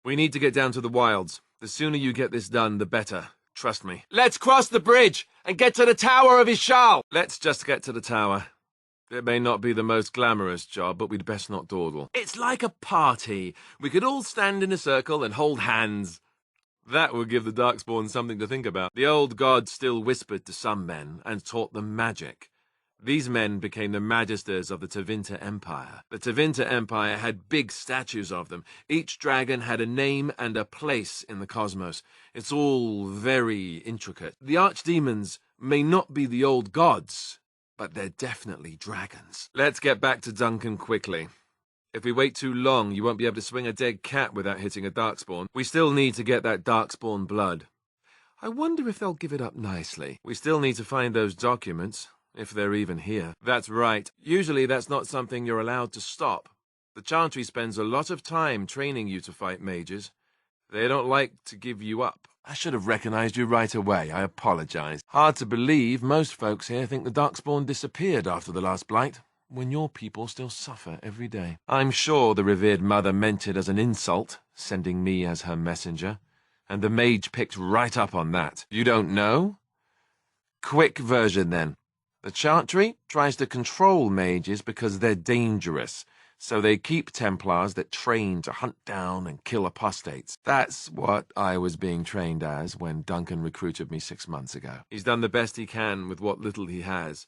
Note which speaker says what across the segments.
Speaker 1: We need to get down to the wilds. The sooner you get this done, the better. Trust me. Let's cross the bridge and get to the Tower of Ishal! Let's just get to the tower. It may not be the most glamorous job, but we'd best not dawdle. It's like a party. We could all stand in a circle and hold hands. That would give the Darkspawn something to think about. The old god still whispered to some men and taught them magic. These men became the magisters of the Tevinter Empire. The Tevinter Empire had big statues of them. Each dragon had a name and a place in the cosmos. It's all very intricate. The archdemons may not be the old gods, but they're definitely dragons. Let's get back to Duncan quickly. If we wait too long, you won't be able to swing a dead cat without hitting a Darkspawn. We still need to get that Darkspawn blood. I wonder if they'll give it up nicely. We still need to find those documents. If they're even here. That's right. Usually that's not something you're allowed to stop. The Chantry spends a lot of time training you to fight mages. They don't like to give you up. I should have recognized you right away. I apologize. Hard to believe most folks here think the Darkspawn disappeared after the last blight, when your people still suffer every day. I'm sure the revered mother meant it as an insult, sending me as her messenger, and the mage picked right up on that. You don't know? Quick version then. The Chantry tries to control mages because they're dangerous, so they keep Templars that train to hunt down and kill apostates. That's what I was being trained as when Duncan recruited me 6 months ago. He's done the best he can with what little he has.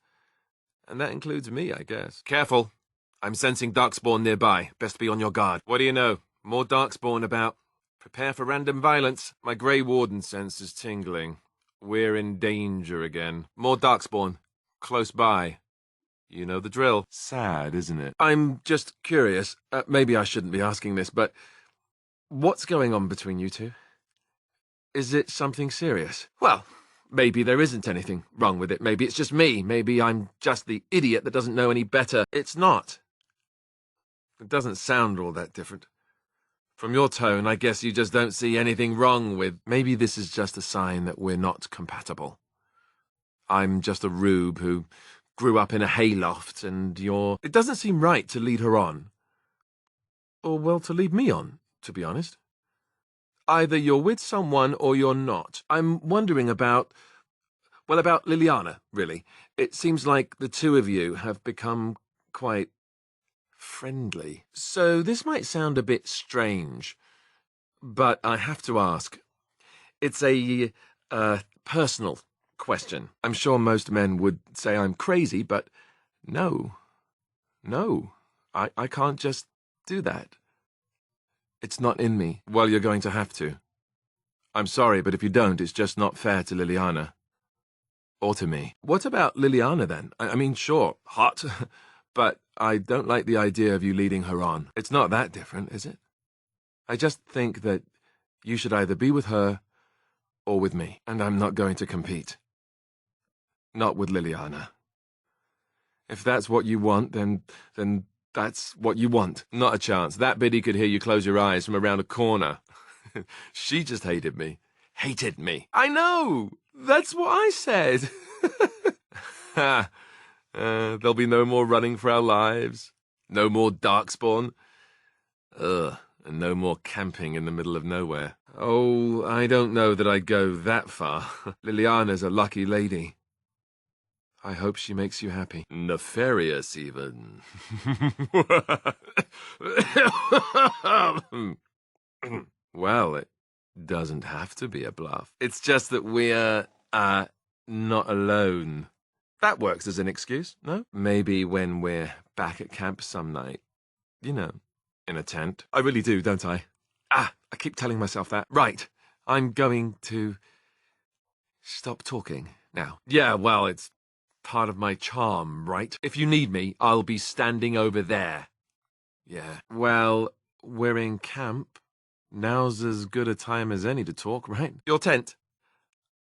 Speaker 1: And that includes me, I guess. Careful. I'm sensing Darkspawn nearby. Best be on your guard. What do you know? More Darkspawn about. Prepare for random violence. My Grey Warden sense is tingling. We're in danger again. More Darkspawn. Close by. You know the drill. Sad, isn't it? I'm just curious. Maybe I shouldn't be asking this, but what's going on between you two? Is it something serious? Well, maybe there isn't anything wrong with it. Maybe it's just me. Maybe I'm just the idiot that doesn't know any better. It's not. It doesn't sound all that different. From your tone, I guess you just don't see anything wrong with... Maybe this is just a sign that we're not compatible. I'm just a rube who grew up in a hayloft, and you're... It doesn't seem right to lead her on. Or, well, to lead me on, to be honest. Either you're with someone or you're not. I'm wondering about... Well, about Liliana, really. It seems like the two of you have become quite friendly. So this might sound a bit strange, but I have to ask. It's a personal question. I'm sure most men would say I'm crazy, but no, I can't just do that. It's not in me. Well, you're going to have to. I'm sorry, but if you don't, it's just not fair to Liliana. Or to me. What about Liliana, then? I mean, sure, hot, but I don't like the idea of you leading her on. It's not that different, is it? I just think that you should either be with her or with me, and I'm not going to compete. Not with Liliana. If that's what you want, then that's what you want. Not a chance. That biddy could hear you close your eyes from around a corner. She just hated me. Hated me. I know! That's what I said. There'll be no more running for our lives. No more Darkspawn. And no more camping in the middle of nowhere. Oh, I don't know that I'd go that far. Liliana's a lucky lady. I hope she makes you happy. Nefarious, even. Well, it doesn't have to be a bluff. It's just that we're, not alone. That works as an excuse, no? Maybe when we're back at camp some night. You know, in a tent. I really do, don't I? I keep telling myself that. Right, I'm going to stop talking now. Yeah, well, it's part of my charm, right? If you need me, I'll be standing over there. Yeah. Well, we're in camp. Now's as good a time as any to talk, right? Your tent.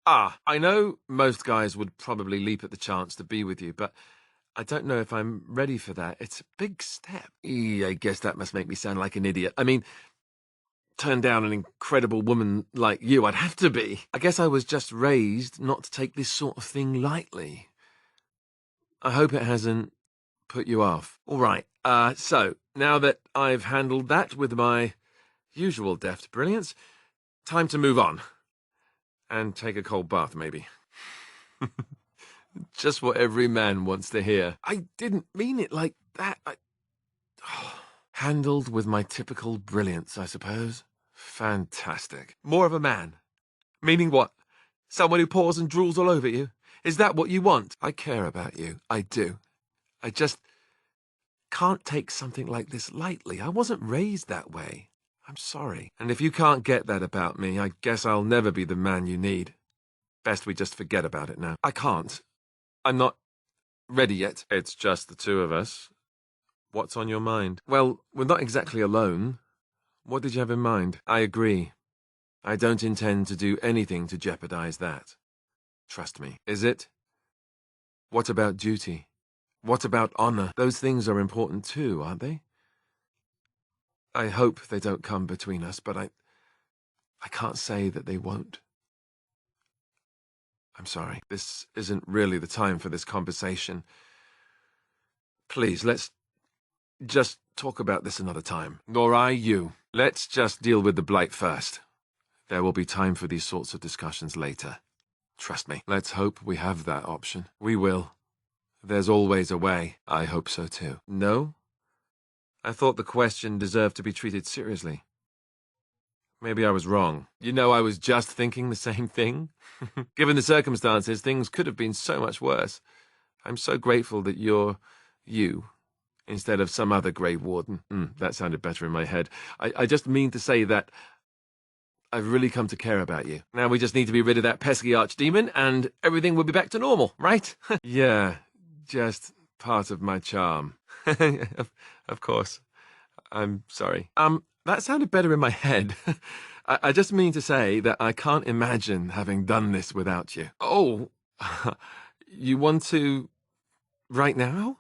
Speaker 1: I know most guys would probably leap at the chance to be with you, but I don't know if I'm ready for that. It's a big step. I guess that must make me sound like an idiot. I mean, turn down an incredible woman like you, I'd have to be. I guess I was just raised not to take this sort of thing lightly. I hope it hasn't put you off. All right, so now that I've handled that with my Usual deft brilliance. Time to move on. And take a cold bath, maybe. Just what every man wants to hear. I didn't mean it like that. Handled with my typical brilliance, I suppose. Fantastic. More of a man. Meaning what? Someone who paws and drools all over you? Is that what you want? I care about you. I do. I just can't take something like this lightly. I wasn't raised that way. I'm sorry. And if you can't get that about me, I guess I'll never be the man you need. Best we just forget about it now. I can't. I'm not ready yet. It's just the two of us. What's on your mind? Well, we're not exactly alone. What did you have in mind? I agree. I don't intend to do anything to jeopardize that. Trust me. Is it? What about duty? What about honor? Those things are important too, aren't they? I hope they don't come between us, but I can't say that they won't. I'm sorry. This isn't really the time for this conversation. Please, let's just talk about this another time. Nor I you. Let's just deal with the blight first. There will be time for these sorts of discussions later. Trust me. Let's hope we have that option. We will. There's always a way. I hope so too. No? I thought the question deserved to be treated seriously. Maybe I was wrong. You know, I was just thinking the same thing. Given the circumstances, things could have been so much worse. I'm so grateful that you're you, instead of some other Grey Warden. That sounded better in my head. I just mean to say that I've really come to care about you. Now we just need to be rid of that pesky archdemon, and everything will be back to normal, right? Yeah, just part of my charm. Of course. I'm sorry. That sounded better in my head. I just mean to say that I can't imagine having done this without you. Oh, you want to right now?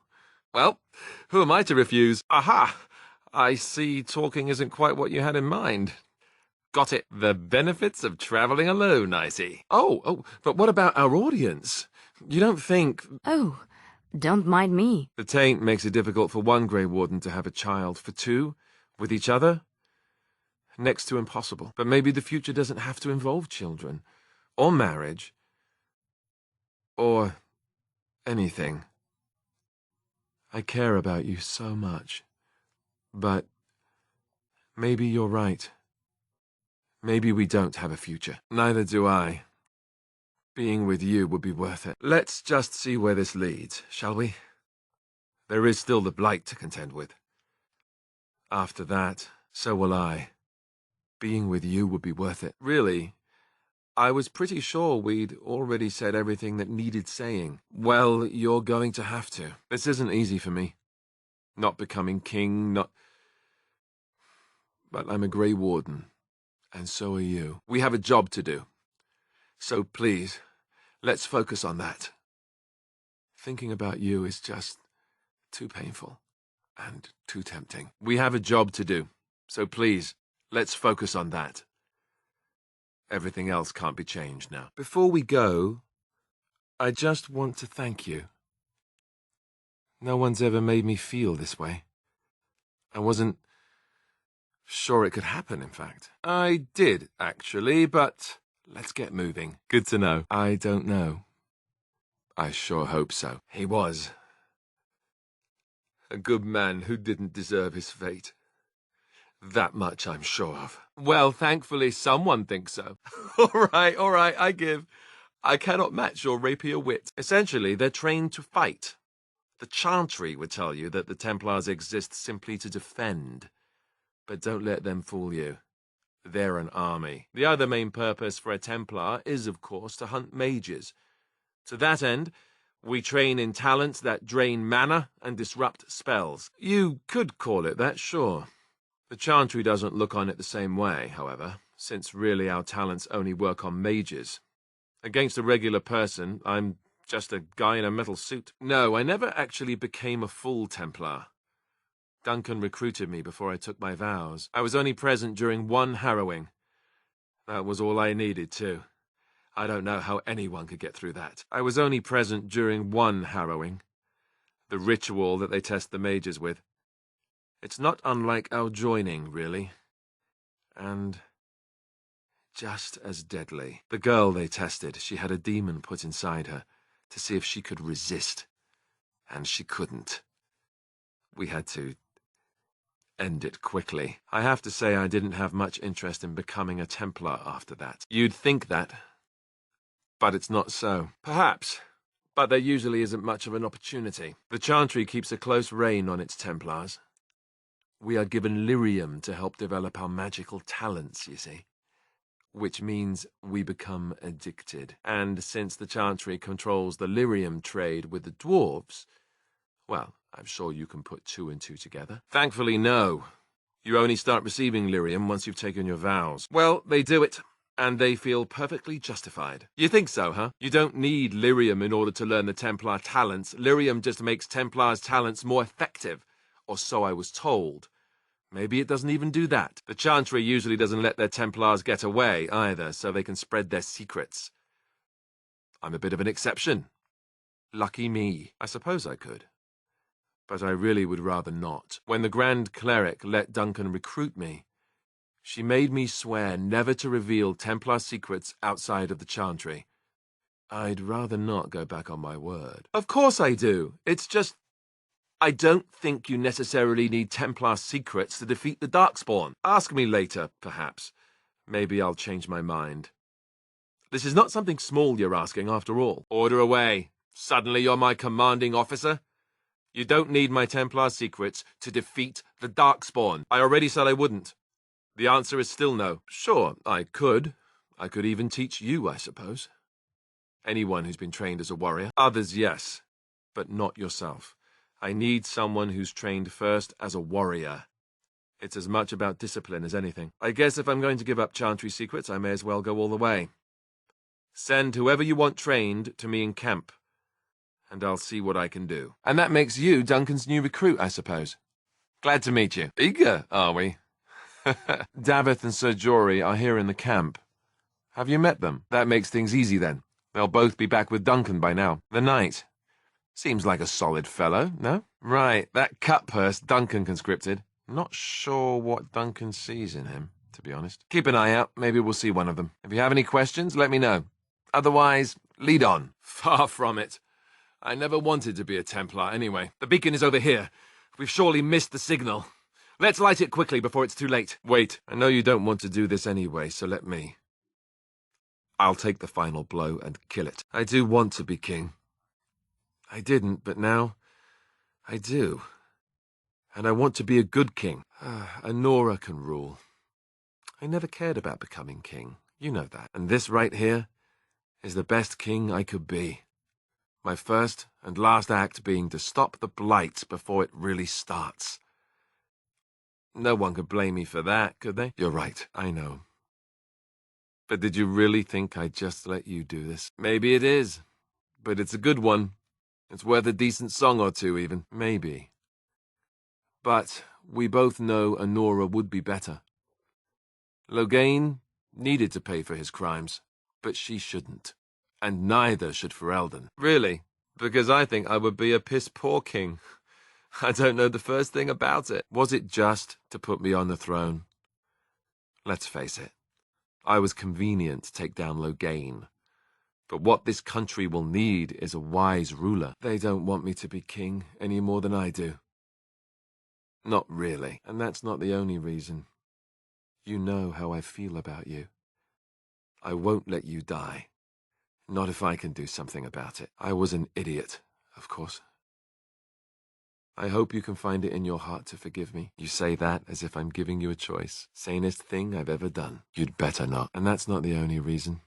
Speaker 1: Well, who am I to refuse? Aha! I see talking isn't quite what you had in mind. Got it. The benefits of traveling alone, I see. Oh, but what about our audience? You don't think...
Speaker 2: Oh, don't mind me.
Speaker 1: The taint makes it difficult for one Grey Warden to have a child. For two, with each other, next to impossible. But maybe the future doesn't have to involve children, or marriage, or anything. I care about you so much. But maybe you're right. Maybe we don't have a future. Neither do I. Being with you would be worth it. Let's just see where this leads, shall we? There is still the blight to contend with. After that, so will I. Being with you would be worth it. Really, I was pretty sure we'd already said everything that needed saying. Well, you're going to have to. This isn't easy for me. Not becoming king, not... But I'm a Grey Warden, and so are you. We have a job to do. So please, let's focus on that. Thinking about you is just too painful and too tempting. We have a job to do, so please, let's focus on that. Everything else can't be changed now. Before we go, I just want to thank you. No one's ever made me feel this way. I wasn't sure it could happen, in fact. I did, actually, but let's get moving. Good to know. I don't know. I sure hope so. He was a good man who didn't deserve his fate. That much I'm sure of. Well, thankfully someone thinks so. All right, I give. I cannot match your rapier wit. Essentially, they're trained to fight. The Chantry would tell you that the Templars exist simply to defend. But don't let them fool you. They're an army. The other main purpose for a Templar is, of course, to hunt mages. To that end, we train in talents that drain mana and disrupt spells. You could call it that, sure. The Chantry doesn't look on it the same way, however, since really our talents only work on mages. Against a regular person, I'm just a guy in a metal suit. No, I never actually became a full Templar. Duncan recruited me before I took my vows. I was only present during one harrowing. That was all I needed, too. I don't know how anyone could get through that. I was only present during one harrowing. The ritual that they test the mages with. It's not unlike our joining, really. and just as deadly. The girl they tested, she had a demon put inside her to see if she could resist, and she couldn't. We had to end it quickly. I have to say I didn't have much interest in becoming a Templar after that. You'd think that, but it's not so. Perhaps, but there usually isn't much of an opportunity. The Chantry keeps a close rein on its Templars. We are given lyrium to help develop our magical talents, you see. Which means we become addicted. And since the Chantry controls the lyrium trade with the dwarves, well, I'm sure you can put two and two together. Thankfully, no. You only start receiving lyrium once you've taken your vows. Well, they do it, and they feel perfectly justified. You think so, huh? You don't need lyrium in order to learn the Templar talents. Lyrium just makes Templars' talents more effective, or so I was told. Maybe it doesn't even do that. The Chantry usually doesn't let their Templars get away, either, so they can spread their secrets. I'm a bit of an exception. Lucky me. I suppose I could. But I really would rather not. When the Grand Cleric let Duncan recruit me, she made me swear never to reveal Templar secrets outside of the Chantry. I'd rather not go back on my word. Of course I do. It's just, I don't think you necessarily need Templar secrets to defeat the Darkspawn. Ask me later, perhaps. Maybe I'll change my mind. This is not something small you're asking, after all. Order away. Suddenly you're my commanding officer? You don't need my Templar secrets to defeat the Darkspawn. I already said I wouldn't. The answer is still no. Sure, I could. I could even teach you, I suppose. Anyone who's been trained as a warrior. Others, yes, but not yourself. I need someone who's trained first as a warrior. It's as much about discipline as anything. I guess if I'm going to give up Chantry secrets, I may as well go all the way. Send whoever you want trained to me in camp, and I'll see what I can do. And that makes you Duncan's new recruit, I suppose. Glad to meet you. Eager, are we? Davith and Sir Jory are here in the camp. Have you met them? That makes things easy then. They'll both be back with Duncan by now. The knight. Seems like a solid fellow, no? Right, that cutpurse Duncan conscripted. Not sure what Duncan sees in him, to be honest. Keep an eye out. Maybe we'll see one of them. If you have any questions, let me know. Otherwise, lead on. Far from it. I never wanted to be a Templar anyway. The beacon is over here. We've surely missed the signal. Let's light it quickly before it's too late. Wait, I know you don't want to do this anyway, so let me. I'll take the final blow and kill it. I do want to be king. I didn't, but now I do. And I want to be a good king. Anora can rule. I never cared about becoming king. You know that. And this right here is the best king I could be. My first and last act being to stop the blight before it really starts. No one could blame me for that, could they? You're right, I know. But did you really think I'd just let you do this? Maybe it is, but it's a good one. It's worth a decent song or two, even. Maybe. But we both know Anora would be better. Loghain needed to pay for his crimes, but she shouldn't. And neither should Ferelden. Really? Because I think I would be a piss-poor king. I don't know the first thing about it. Was it just to put me on the throne? Let's face it. I was convenient to take down Loghain. But what this country will need is a wise ruler. They don't want me to be king any more than I do. Not really. And that's not the only reason. You know how I feel about you. I won't let you die. Not if I can do something about it. I was an idiot, of course. I hope you can find it in your heart to forgive me. You say that as if I'm giving you a choice. Sanest thing I've ever done. You'd better not. And that's not the only reason.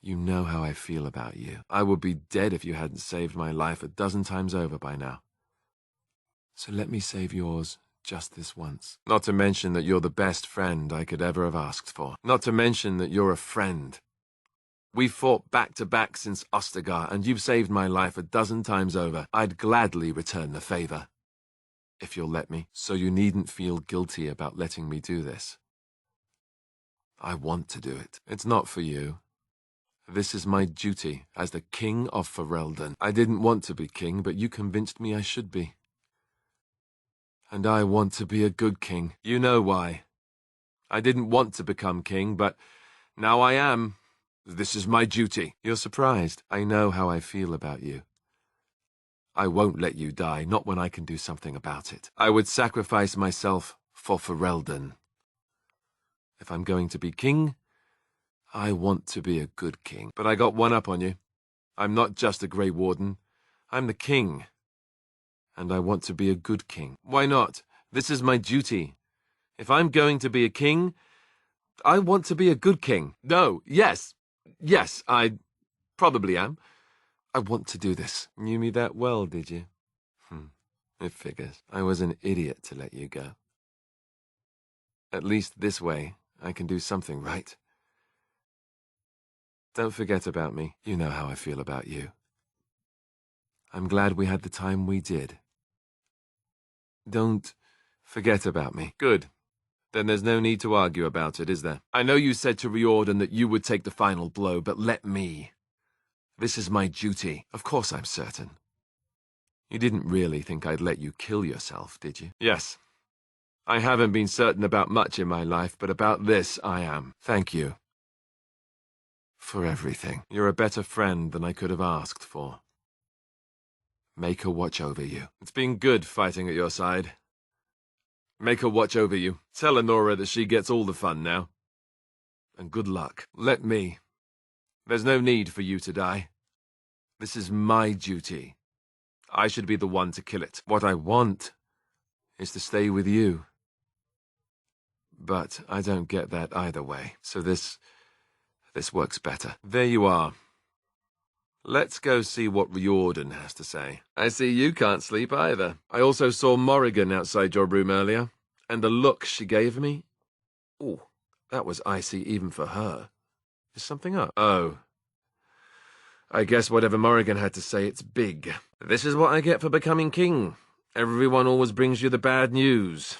Speaker 1: You know how I feel about you. I would be dead if you hadn't saved my life 12 times over by now. So let me save yours just this once. Not to mention that you're the best friend I could ever have asked for. Not to mention that you're a friend. We've fought back-to-back since Ostagar, and you've saved my life 12 times over. I'd gladly return the favor, if you'll let me, so you needn't feel guilty about letting me do this. I want to do it. It's not for you. This is my duty as the King of Ferelden. I didn't want to be king, but you convinced me I should be. And I want to be a good king. You know why. I didn't want to become king, but now I am. This is my duty. You're surprised. I know how I feel about you. I won't let you die, not when I can do something about it. I would sacrifice myself for Ferelden. If I'm going to be king, I want to be a good king. But I got one up on you. I'm not just a Grey Warden. I'm the king. And I want to be a good king. Why not? This is my duty. If I'm going to be a king, I want to be a good king. No, yes, I probably am. I want to do this. Knew me that well, did you? It figures. I was an idiot to let you go. At least this way, I can do something right. Don't forget about me. You know how I feel about you. I'm glad we had the time we did. Don't forget about me. Good. Then there's no need to argue about it, is there? I know you said to Riordan that you would take the final blow, but let me. This is my duty. Of course I'm certain. You didn't really think I'd let you kill yourself, did you? Yes. I haven't been certain about much in my life, but about this I am. Thank you. For everything. You're a better friend than I could have asked for. Make her watch over you. It's been good fighting at your side. Make her watch over you. Tell Honora that she gets all the fun now. And good luck. Let me. There's no need for you to die. This is my duty. I should be the one to kill it. What I want is to stay with you. But I don't get that either way. So this works better. There you are. Let's go see what Riordan has to say. I see you can't sleep either. I also saw Morrigan outside your room earlier, and the look she gave me. Ooh, that was icy even for her. Is something up? Oh. I guess whatever Morrigan had to say, it's big. This is what I get for becoming king. Everyone always brings you the bad news.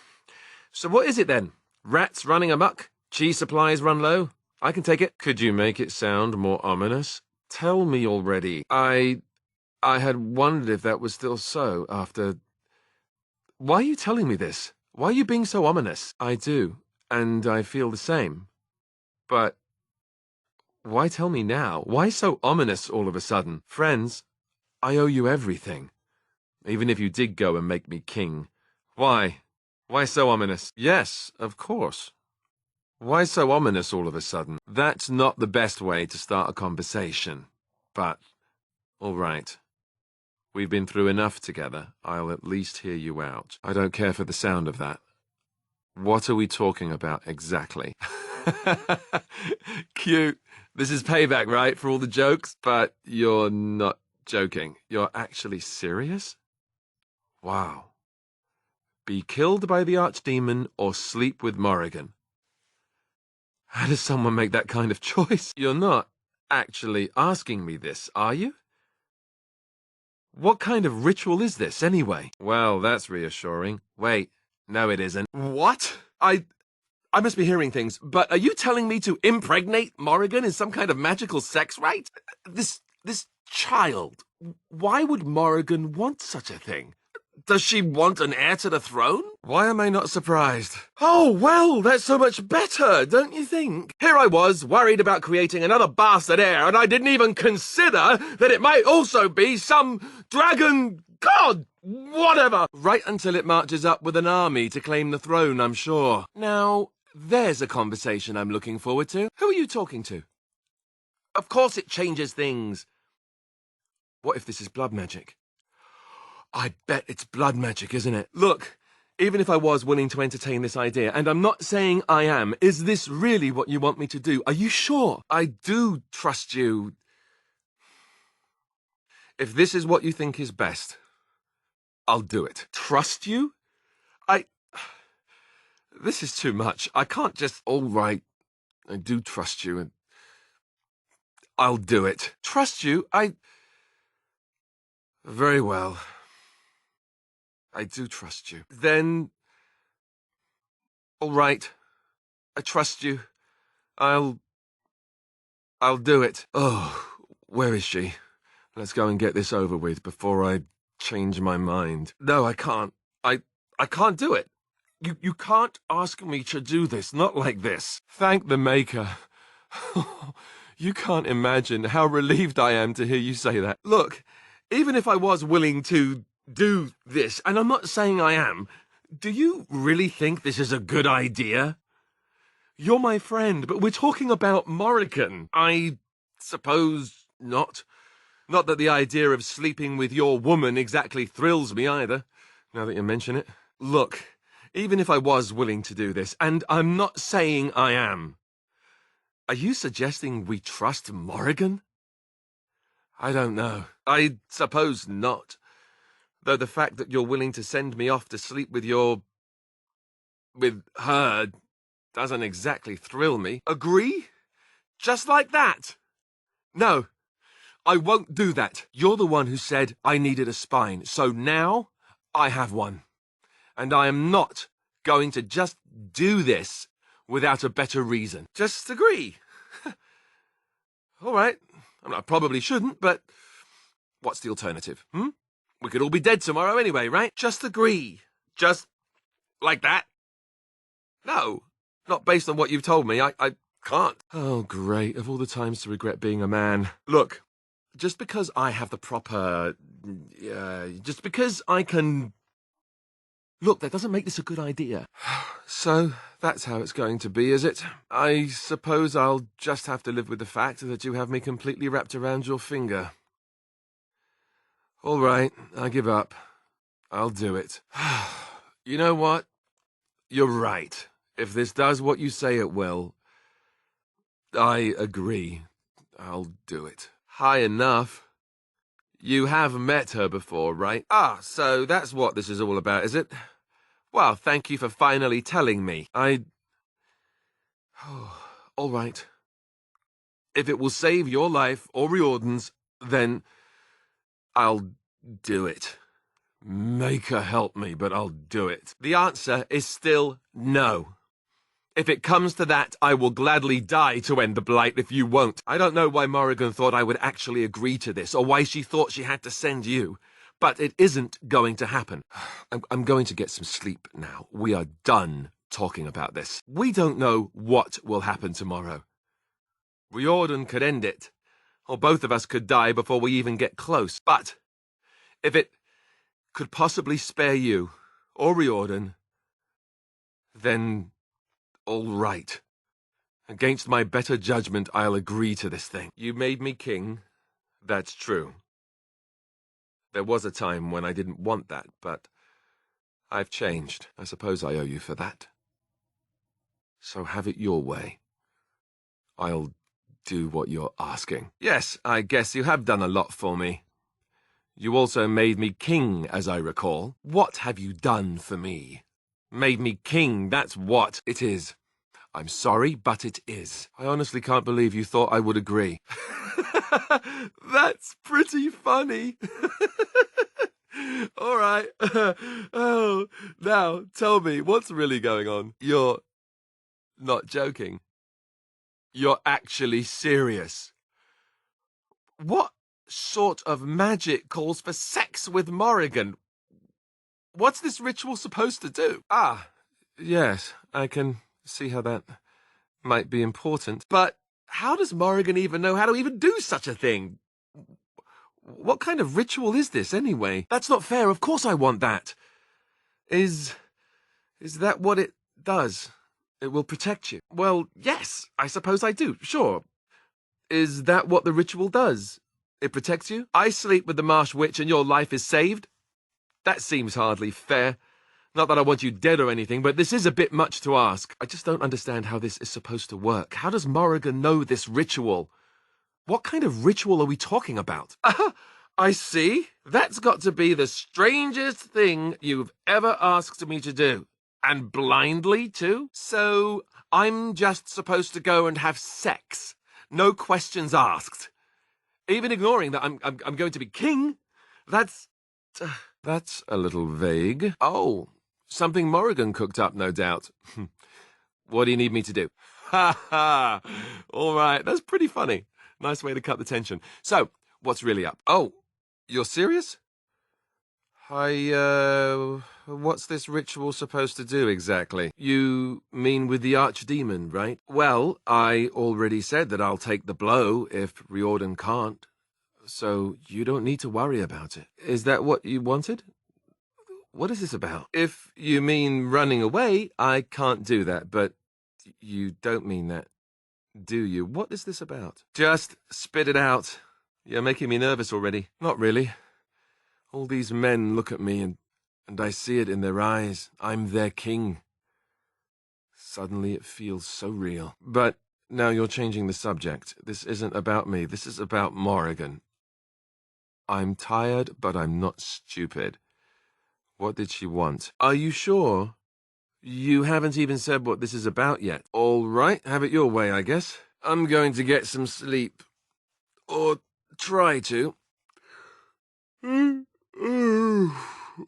Speaker 1: So what is it then? Rats running amok? Cheese supplies run low? I can take it. Could you make it sound more ominous? Tell me already. I had wondered if that was still so after... Why are you telling me this? Why are you being so ominous? I do, and I feel the same. But why tell me now? Why so ominous all of a sudden? Friends, I owe you everything. Even if you did go and make me king. Why? Why so ominous? Yes, of course. Why so ominous all of a sudden? That's not the best way to start a conversation. But, all right. We've been through enough together. I'll at least hear you out. I don't care for the sound of that. What are we talking about exactly? Cute. This is payback, right, for all the jokes? But you're not joking. You're actually serious? Wow. Be killed by the archdemon or sleep with Morrigan. How does someone make that kind of choice? You're not actually asking me this, are you? What kind of ritual is this, anyway? Well, that's reassuring. Wait, no it isn't. What? I must be hearing things, but are you telling me to impregnate Morrigan in some kind of magical sex rite? This child, why would Morrigan want such a thing? Does she want an heir to the throne? Why am I not surprised? Oh, well, that's so much better, don't you think? Here I was, worried about creating another bastard heir, and I didn't even consider that it might also be some dragon god, whatever. Right until it marches up with an army to claim the throne, I'm sure. Now, there's a conversation I'm looking forward to. Who are you talking to? Of course it changes things. What if this is blood magic? I bet it's blood magic, isn't it? Look, even if I was willing to entertain this idea, and I'm not saying I am, is this really what you want me to do? Are you sure? I do trust you. If this is what you think is best, I'll do it. Trust you? This is too much. I can't just... All right, I do trust you, and I'll do it. Trust you? Very well. I do trust you. Then... All right. I trust you. I'll do it. Oh, where is she? Let's go and get this over with before I change my mind. No, I can't. I can't do it. You can't ask me to do this, not like this. Thank the Maker. You can't imagine how relieved I am to hear you say that. Look, even if I was willing to do this, and I'm not saying I am, do you really think this is a good idea? You're my friend, but we're talking about Morrigan. I suppose not. Not that the idea of sleeping with your woman exactly thrills me either, now that you mention it. Look, even if I was willing to do this, and I'm not saying I am, are you suggesting we trust Morrigan? I don't know. I suppose not. Though the fact that you're willing to send me off to sleep with her doesn't exactly thrill me. Agree? Just like that? No, I won't do that. You're the one who said I needed a spine, so now I have one. And I am not going to just do this without a better reason. Just agree. All right. I probably shouldn't, but what's the alternative? We could all be dead tomorrow anyway, right? Just agree. Just like that. No, not based on what you've told me. I can't. Oh, great. Of all the times to regret being a man. Look, just because I have the proper... just because I can... Look, that doesn't make this a good idea. So, that's how it's going to be, is it? I suppose I'll just have to live with the fact that you have me completely wrapped around your finger. All right, I give up. I'll do it. You know what? You're right. If this does what you say it will, I agree. I'll do it. High enough. You have met her before, right? Ah, so that's what this is all about, is it? Well, thank you for finally telling me. All right. If it will save your life or Riordan's, then I'll do it. Make her help me, but I'll do it. The answer is still no. If it comes to that, I will gladly die to end the blight if you won't. I don't know why Morrigan thought I would actually agree to this, or why she thought she had to send you. But it isn't going to happen. I'm going to get some sleep now. We are done talking about this. We don't know what will happen tomorrow. Riordan could end it, or both of us could die before we even get close. But if it could possibly spare you, or Riordan, then all right. Against my better judgment, I'll agree to this thing. You made me king, that's true. There was a time when I didn't want that, but I've changed. I suppose I owe you for that. So have it your way. I'll do what you're asking. Yes, I guess you have done a lot for me. You also made me king, as I recall. What have you done for me? Made me king, that's what it is. I'm sorry, but it is. I honestly can't believe you thought I would agree. That's pretty funny. All right. Oh, now tell me, what's really going on? You're not joking. You're actually serious. What sort of magic calls for sex with Morrigan? What's this ritual supposed to do? Ah, yes, I can see how that might be important. But how does Morrigan even know how to even do such a thing? What kind of ritual is this, anyway? That's not fair. Of course I want that. Is that what it does? It will protect you. Well, yes, I suppose I do. Sure. Is that what the ritual does? It protects you? I sleep with the Marsh Witch and your life is saved? That seems hardly fair. Not that I want you dead or anything, but this is a bit much to ask. I just don't understand how this is supposed to work. How does Morrigan know this ritual? What kind of ritual are we talking about? I see. That's got to be the strangest thing you've ever asked me to do. And blindly, too? So, I'm just supposed to go and have sex. No questions asked. Even ignoring that I'm going to be king? That's a little vague. Oh, something Morrigan cooked up, no doubt. What do you need me to do? Ha ha! All right, that's pretty funny. Nice way to cut the tension. So, what's really up? Oh, you're serious? What's this ritual supposed to do exactly? You mean with the archdemon, right? Well, I already said that I'll take the blow if Riordan can't, so you don't need to worry about it. Is that what you wanted? What is this about? If you mean running away, I can't do that, but you don't mean that, do you? What is this about? Just spit it out. You're making me nervous already. Not really. All these men look at me and I see it in their eyes. I'm their king. Suddenly it feels so real. But now you're changing the subject. This isn't about me. This is about Morrigan. I'm tired, but I'm not stupid. What did she want? Are you sure? You haven't even said what this is about yet. All right, have it your way, I guess. I'm going to get some sleep. Or try to.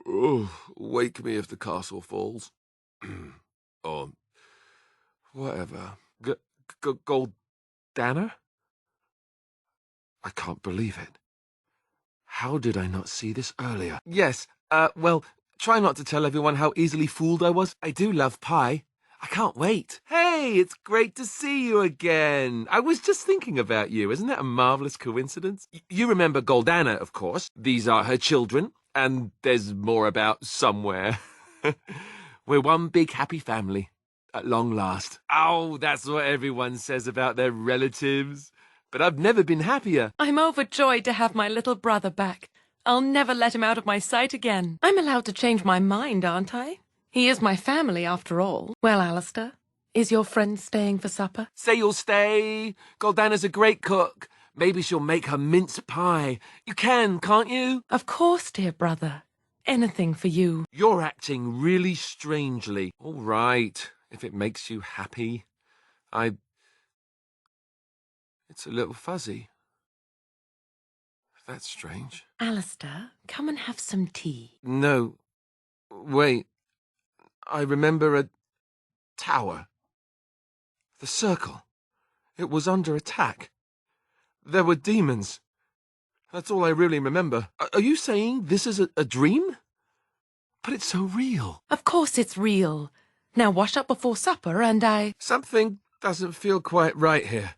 Speaker 1: Oh, wake me if the castle falls. Or whatever. Goldana? I can't believe it. How did I not see this earlier? Yes, well, try not to tell everyone how easily fooled I was. I do love pie. I can't wait. Hey, it's great to see you again. I was just thinking about you. Isn't that a marvelous coincidence? You remember Goldana, of course. These are her children, and there's more about somewhere. We're one big happy family, at long last. Oh, that's what everyone says about their relatives. But I've never been happier.
Speaker 3: I'm overjoyed to have my little brother back. I'll never let him out of my sight again. I'm allowed to change my mind, aren't I? He is my family, after all. Well, Alistair, is your friend staying for supper?
Speaker 1: Say you'll stay. Goldana's a great cook. Maybe she'll make her mince pie. You can, can't you?
Speaker 3: Of course, dear brother. Anything for you.
Speaker 1: You're acting really strangely. All right, if it makes you happy. It's a little fuzzy. That's strange.
Speaker 3: Alistair, come and have some tea.
Speaker 1: No. Wait. I remember a tower. The circle. It was under attack. There were demons. That's all I really remember. Are you saying this is a dream? But it's so real.
Speaker 3: Of course it's real. Now wash up before supper and
Speaker 1: Something doesn't feel quite right here.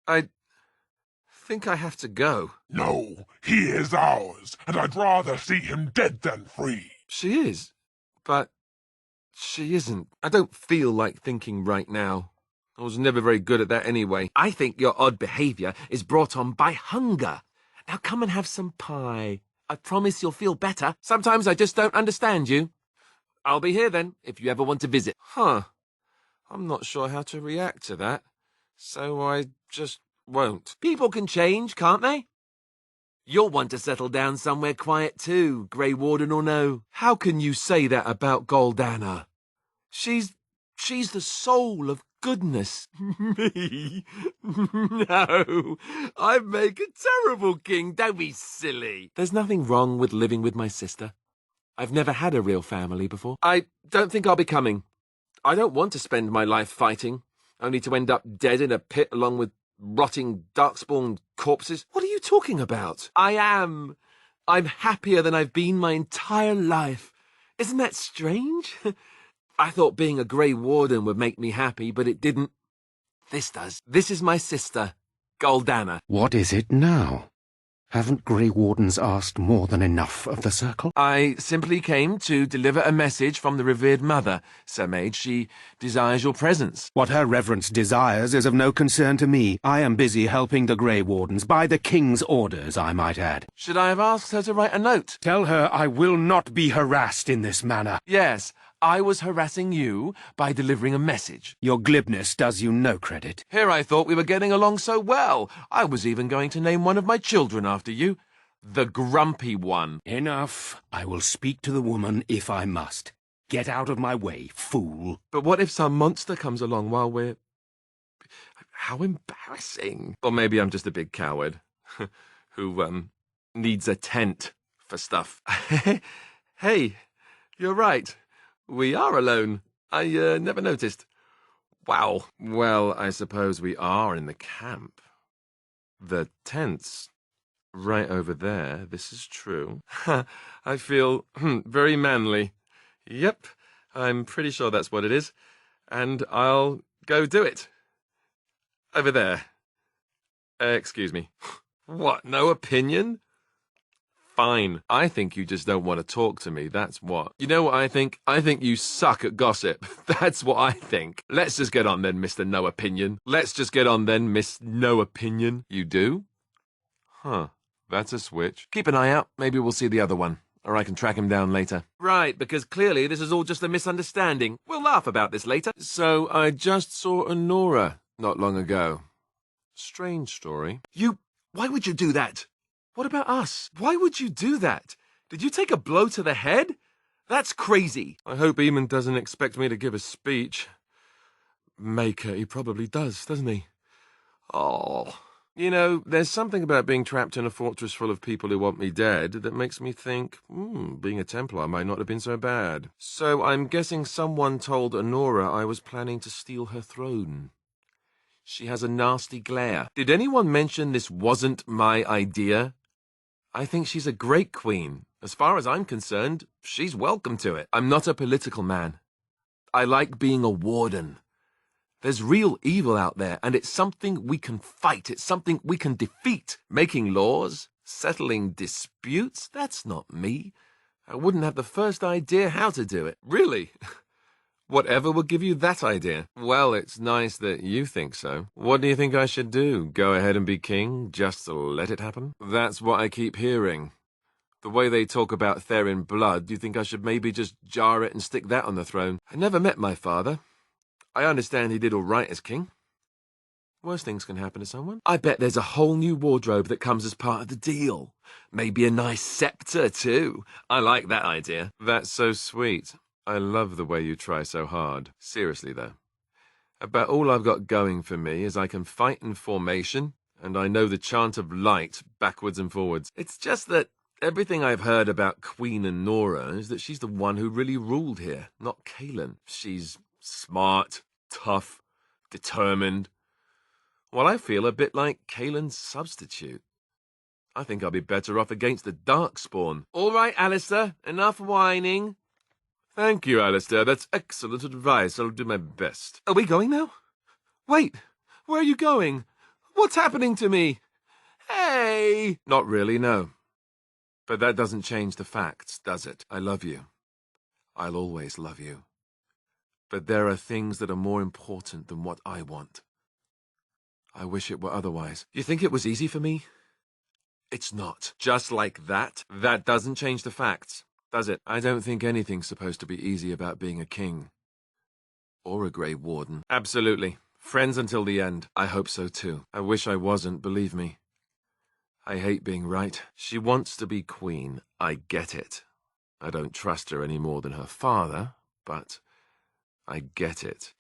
Speaker 1: I think I have to go.
Speaker 4: No, he is ours, and I'd rather see him dead than free.
Speaker 1: She is, but she isn't. I don't feel like thinking right now. I was never very good at that anyway. I think your odd behaviour is brought on by hunger. Now come and have some pie. I promise you'll feel better. Sometimes I just don't understand you. I'll be here then, if you ever want to visit. Huh. I'm not sure how to react to that, so I just won't. People can change, can't they? You'll want to settle down somewhere quiet too, Grey Warden or no. How can you say that about Goldana? She's the soul of goodness. Me? No, I'd make a terrible king. Don't be silly. There's nothing wrong with living with my sister. I've never had a real family before. I don't think I'll be coming. I don't want to spend my life fighting, only to end up dead in a pit along with rotting darkspawn corpses. What are you talking about? I am. I'm happier than I've been my entire life. Isn't that strange? I thought being a Grey Warden would make me happy, but it didn't. This does. This is my sister, Goldana.
Speaker 5: What is it now? Haven't Grey Wardens asked more than enough of the circle?
Speaker 1: I simply came to deliver a message from the revered mother, Sir Mage. She desires your presence.
Speaker 5: What her reverence desires is of no concern to me. I am busy helping the Grey Wardens, by the King's orders, I might add.
Speaker 1: Should I have asked her to write a note?
Speaker 5: Tell her I will not be harassed in this manner.
Speaker 1: Yes, I was harassing you by delivering a message.
Speaker 5: Your glibness does you no credit.
Speaker 1: Here I thought we were getting along so well. I was even going to name one of my children after you. The Grumpy One.
Speaker 5: Enough. I will speak to the woman if I must. Get out of my way, fool.
Speaker 1: But what if some monster comes along while we're... How embarrassing. Or maybe I'm just a big coward who, needs a tent for stuff. Hey, you're right. We are alone. I never noticed. Wow. Well, I suppose we are in the camp. The tent's right over there. This is true. I feel very manly. Yep, I'm pretty sure that's what it is. And I'll go do it. Over there. Excuse me. What, no opinion? Fine. I think you just don't want to talk to me, that's what. You know what I think? I think you suck at gossip. That's what I think. Let's just get on then, Mr. No Opinion. Let's just get on then, Miss No Opinion. You do? Huh. That's a switch. Keep an eye out. Maybe we'll see the other one. Or I can track him down later. Right, because clearly this is all just a misunderstanding. We'll laugh about this later. So, I just saw Honora not long ago. Strange story. Why would you do that? What about us? Why would you do that? Did you take a blow to the head? That's crazy. I hope Eamon doesn't expect me to give a speech. Maker, he probably does, doesn't he? Oh. You know, there's something about being trapped in a fortress full of people who want me dead that makes me think, being a Templar might not have been so bad. So I'm guessing someone told Honora I was planning to steal her throne. She has a nasty glare. Did anyone mention this wasn't my idea? I think she's a great queen. As far as I'm concerned, she's welcome to it. I'm not a political man. I like being a warden. There's real evil out there, and it's something we can fight. It's something we can defeat. Making laws, settling disputes, that's not me. I wouldn't have the first idea how to do it. Really? Whatever would give you that idea? Well, it's nice that you think so. What do you think I should do? Go ahead and be king, just to let it happen? That's what I keep hearing. The way they talk about Therin blood, do you think I should maybe just jar it and stick that on the throne? I never met my father. I understand he did all right as king. Worse things can happen to someone. I bet there's a whole new wardrobe that comes as part of the deal. Maybe a nice scepter, too. I like that idea. That's so sweet. I love the way you try so hard. Seriously, though. About all I've got going for me is I can fight in formation, and I know the chant of light backwards and forwards. It's just that everything I've heard about Queen Honora is that she's the one who really ruled here, not Kaelin. She's smart, tough, determined. Well, I feel a bit like Kaelin's substitute. I think I'll be better off against the Darkspawn. All right, Alistair, enough whining. Thank you, Alistair. That's excellent advice. I'll do my best. Are we going now? Wait, where are you going? What's happening to me? Hey! Not really, no. But that doesn't change the facts, does it? I love you. I'll always love you. But there are things that are more important than what I want. I wish it were otherwise. You think it was easy for me? It's not. Just like that? That doesn't change the facts, does it? I don't think anything's supposed to be easy about being a king. Or a Grey Warden. Absolutely. Friends until the end. I hope so too. I wish I wasn't, believe me. I hate being right. She wants to be queen. I get it. I don't trust her any more than her father, but I get it.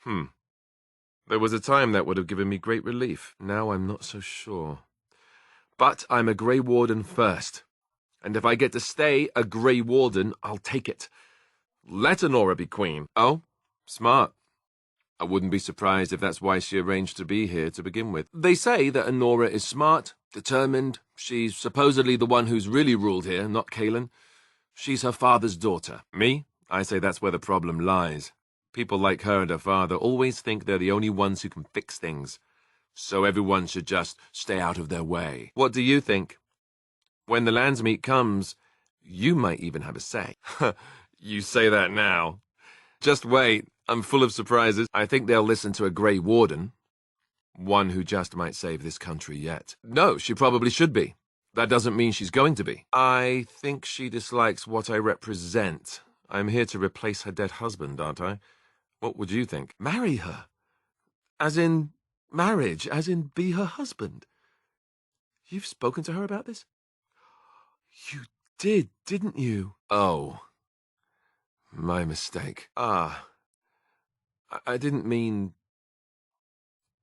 Speaker 1: There was a time that would have given me great relief. Now I'm not so sure. But I'm a Grey Warden first. And if I get to stay a Grey Warden, I'll take it. Let Honora be queen. Oh, smart. I wouldn't be surprised if that's why she arranged to be here to begin with. They say that Honora is smart, determined. She's supposedly the one who's really ruled here, not Kaelin. She's her father's daughter. Me? I say that's where the problem lies. People like her and her father always think they're the only ones who can fix things. So everyone should just stay out of their way. What do you think? When the Landsmeet comes, you might even have a say. You say that now. Just wait. I'm full of surprises. I think they'll listen to a Grey Warden. One who just might save this country yet. No, she probably should be. That doesn't mean she's going to be. I think she dislikes what I represent. I'm here to replace her dead husband, aren't I? What would you think? Marry her? As in marriage? As in be her husband? You've spoken to her about this? You did, didn't you? Oh. My mistake. I didn't mean...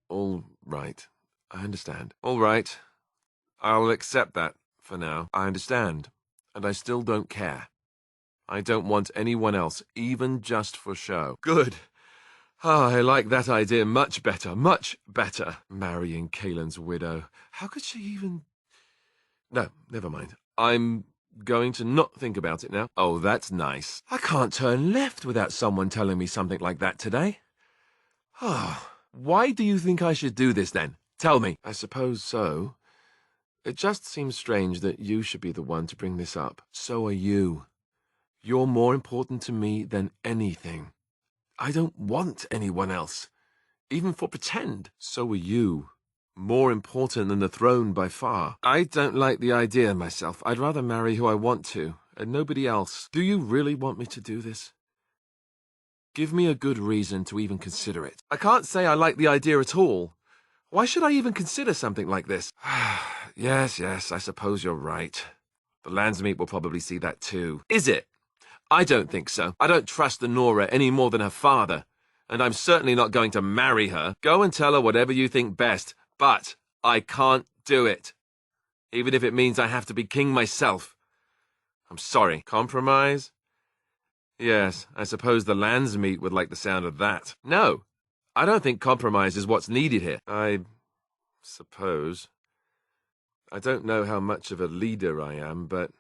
Speaker 1: All right. I understand. All right. I'll accept that for now. I understand. And I still don't care. I don't want anyone else, even just for show. Good. I like that idea much better, much better. Marrying Kaelin's widow. How could she even... No, never mind. I'm going to not think about it now? Oh, that's nice. I can't turn left without someone telling me something like that today. Oh, why do you think I should do this then? Tell me. I suppose so. It just seems strange that you should be the one to bring this up. So are you. You're more important to me than anything. I don't want anyone else, even for pretend. So are you. More important than the throne by far. I don't like the idea myself. I'd rather marry who I want to, and nobody else. Do you really want me to do this? Give me a good reason to even consider it. I can't say I like the idea at all. Why should I even consider something like this? Yes, I suppose you're right. The Landsmeet will probably see that too. Is it? I don't think so. I don't trust Honora any more than her father, and I'm certainly not going to marry her. Go and tell her whatever you think best, but I can't do it. Even if it means I have to be king myself. I'm sorry. Compromise? Yes, I suppose the Landsmeet would like the sound of that. No, I don't think compromise is what's needed here. I suppose. I don't know how much of a leader I am, but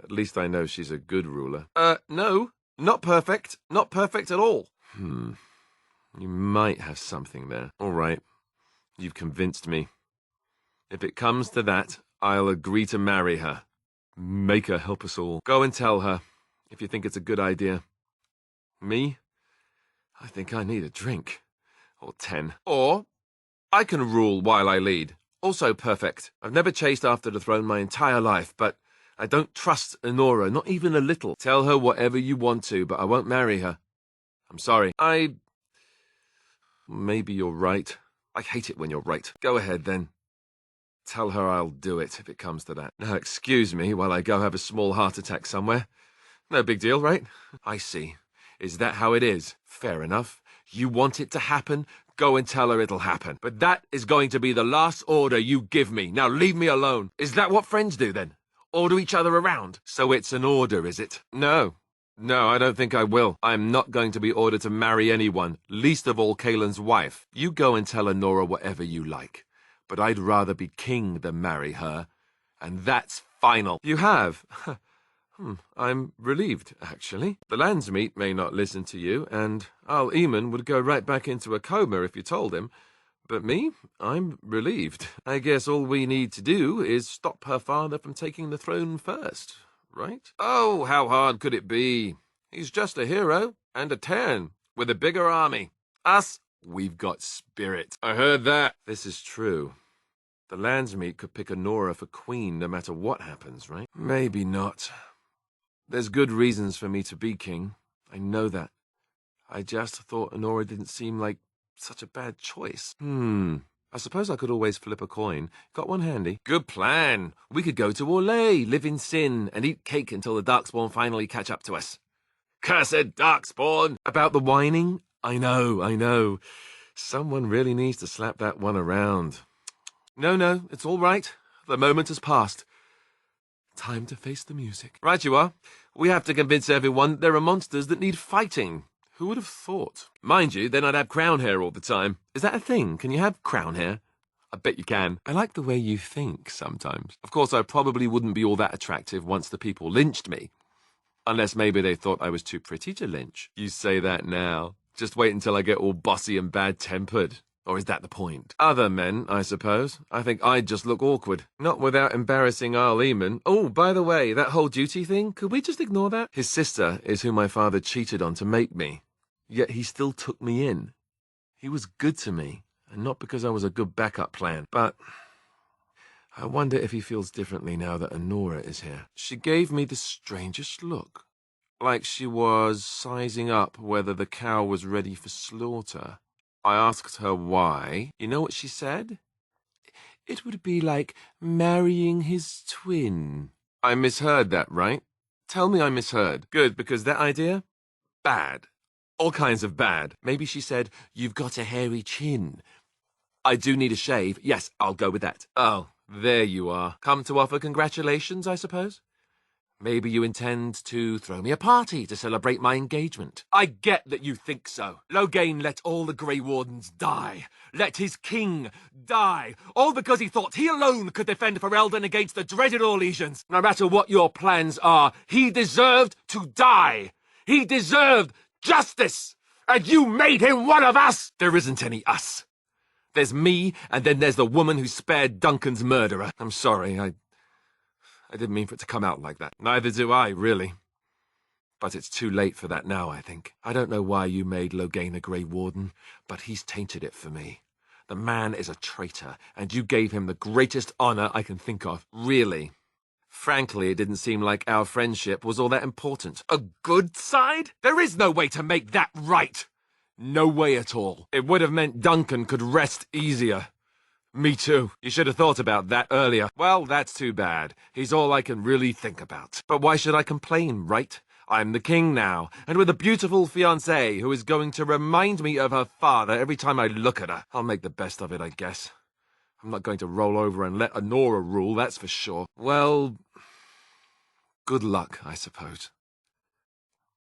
Speaker 1: at least I know she's a good ruler. No, not perfect. Not perfect at all. You might have something there. All right, you've convinced me. If it comes to that, I'll agree to marry her. Make her help us all. Go and tell her, if you think it's a good idea. Me? I think I need a drink. Or 10. Or I can rule while I lead. Also perfect. I've never chased after the throne my entire life, but I don't trust Honora, not even a little. Tell her whatever you want to, but I won't marry her. I'm sorry. Maybe you're right. I hate it when you're right. Go ahead, then. Tell her I'll do it if it comes to that. Now, excuse me while I go have a small heart attack somewhere. No big deal, right? I see. Is that how it is? Fair enough. You want it to happen? Go and tell her it'll happen. But that is going to be the last order you give me. Now leave me alone. Is that what friends do then? Order each other around? So it's an order, is it? No, I don't think I will. I'm not going to be ordered to marry anyone, least of all Kaelin's wife. You go and tell Honora whatever you like. But I'd rather be king than marry her. And that's final. You have? I'm relieved, actually. The Landsmeet may not listen to you, and Al Eamon would go right back into a coma if you told him. But me, I'm relieved. I guess all we need to do is stop her father from taking the throne first, right? Oh, how hard could it be? He's just a hero and a 10 with a bigger army. Us, we've got spirit. I heard that. This is true. The Landsmeet could pick Honora for queen no matter what happens, right? Maybe not. There's good reasons for me to be king. I know that. I just thought Honora didn't seem like such a bad choice. I suppose I could always flip a coin. Got one handy? Good plan. We could go to Orlais, live in sin, and eat cake until the Darkspawn finally catch up to us. Cursed Darkspawn! About the whining? I know. Someone really needs to slap that one around. No, it's all right. The moment has passed. Time to face the music. Right you are. We have to convince everyone there are monsters that need fighting. Who would have thought? Mind you, then I'd have crown hair all the time. Is that a thing? Can you have crown hair? I bet you can. I like the way you think sometimes. Of course, I probably wouldn't be all that attractive once the people lynched me. Unless maybe they thought I was too pretty to lynch. You say that now. Just wait until I get all bossy and bad-tempered. Or is that the point? Other men, I suppose. I think I'd just look awkward. Not without embarrassing Al Eamon. Oh, by the way, that whole duty thing, could we just ignore that? His sister is who my father cheated on to make me. Yet he still took me in. He was good to me, and not because I was a good backup plan. But I wonder if he feels differently now that Honora is here. She gave me the strangest look. Like she was sizing up whether the cow was ready for slaughter. I asked her why. You know what she said? It would be like marrying his twin. I misheard that, right? Tell me I misheard. Good, because that idea? Bad. All kinds of bad. Maybe she said, you've got a hairy chin. I do need a shave. Yes, I'll go with that. Oh, there you are. Come to offer congratulations, I suppose? Maybe you intend to throw me a party to celebrate my engagement. I get that you think so. Loghain let all the Grey Wardens die. Let his king die. All because he thought he alone could defend Ferelden against the dreaded Orlesians. No matter what your plans are, he deserved to die. He deserved justice. And you made him one of us. There isn't any us. There's me, and then there's the woman who spared Duncan's murderer. I'm sorry, I didn't mean for it to come out like that. Neither do I, really. But it's too late for that now, I think. I don't know why you made Loghain a Grey Warden, but he's tainted it for me. The man is a traitor, and you gave him the greatest honor I can think of. Really. Frankly, it didn't seem like our friendship was all that important. A good side? There is no way to make that right. No way at all. It would have meant Duncan could rest easier. Me too. You should have thought about that earlier. Well, that's too bad. He's all I can really think about. But why should I complain, right? I'm the king now, and with a beautiful fiancée who is going to remind me of her father every time I look at her. I'll make the best of it, I guess. I'm not going to roll over and let Honora rule, that's for sure. Well, good luck, I suppose.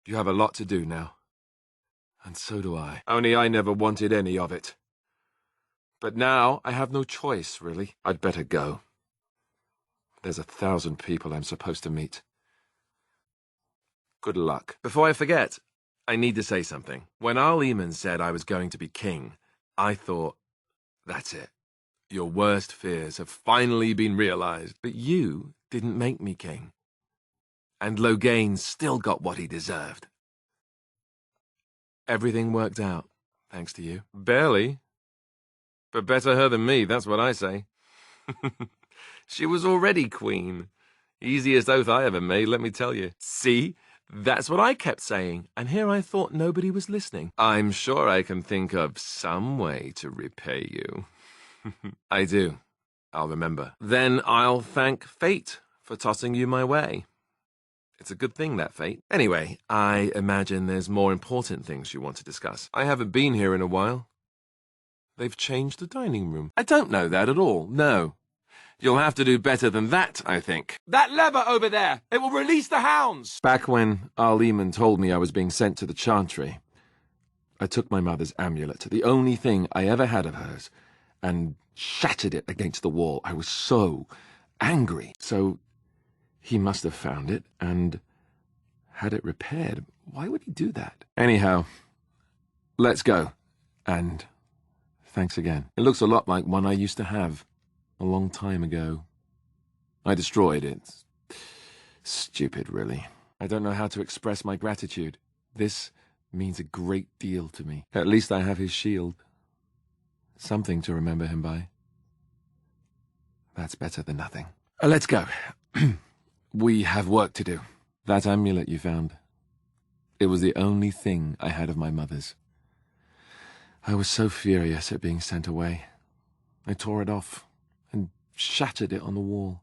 Speaker 1: You have a lot to do now. And so do I. Only I never wanted any of it. But now I have no choice, really. I'd better go. There's 1,000 people I'm supposed to meet. Good luck. Before I forget, I need to say something. When Al Eamon said I was going to be king, I thought, that's it. Your worst fears have finally been realized. But you didn't make me king. And Loghain still got what he deserved. Everything worked out, thanks to you. Barely. But better her than me, that's what I say. She was already queen. Easiest oath I ever made, let me tell you. See? That's what I kept saying, and here I thought nobody was listening. I'm sure I can think of some way to repay you. I do. I'll remember. Then I'll thank fate for tossing you my way. It's a good thing, that fate. Anyway, I imagine there's more important things you want to discuss. I haven't been here in a while. They've changed the dining room. I don't know that at all, no. You'll have to do better than that, I think. That lever over there! It will release the hounds! Back when Al Eamon told me I was being sent to the Chantry, I took my mother's amulet, the only thing I ever had of hers, and shattered it against the wall. I was so angry. So he must have found it and had it repaired. Why would he do that? Anyhow, let's go. And thanks again. It looks a lot like one I used to have a long time ago. I destroyed it. Stupid, really. I don't know how to express my gratitude. This means a great deal to me. At least I have his shield. Something to remember him by. That's better than nothing. Let's go. We have work to do. That amulet you found. It was the only thing I had of my mother's. I was so furious at being sent away. I tore it off and shattered it on the wall.